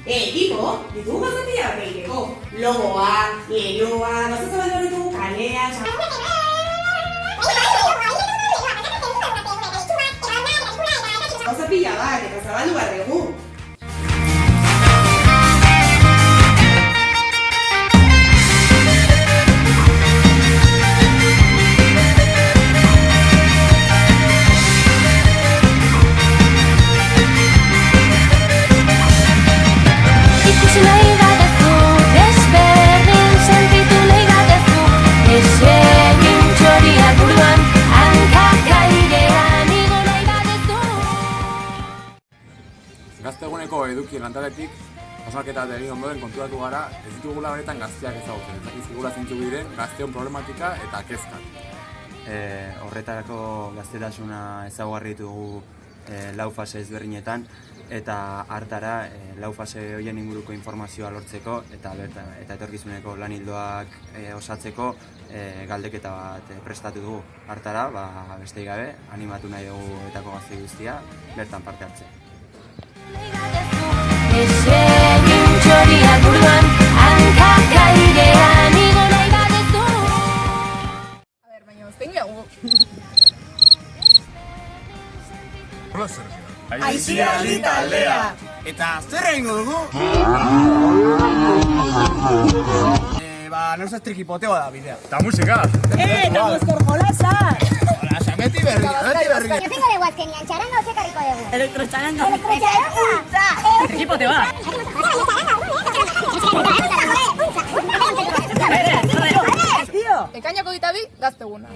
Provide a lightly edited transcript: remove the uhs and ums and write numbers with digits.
Tipo, ditugu gazapila bat egiteko. Logoa, leloa, gauza zabaldu ditugu kalea, gauza pila bat, eta zabaldu bat dugu. Gazte eguneko edukien lantaletik, hausnarketa egin ondoren konturatu gara, ez ditugula benetan gazteak ezagutzen. Ez dakizkigula zeintzuk diren gazteon problematika eta kezkak. Horretarako gaztetasuna ezaugarri ditugu lau fase ezberdinetan, eta hartara lau fase horien inguruko informazioa lortzeko eta etorkizuneko lan ildoak osatzeko galdeketa bat prestatu dugu. Hartara, besterik gabe, animatu nahi dugu etako gazte guztia, bertan parte hartzea. Aisialdi taldea! Eta zer egingo dugu? Norza trikipoteo da bidea. Eta musika! Eta mozkor jolasa! Jolasa, beti berri! Ezingo dugu azkenian, txaranga hau zekarriko dugu. Elektrotxaranga! Trikipoteo bat! Ekainako 22 gazteguna.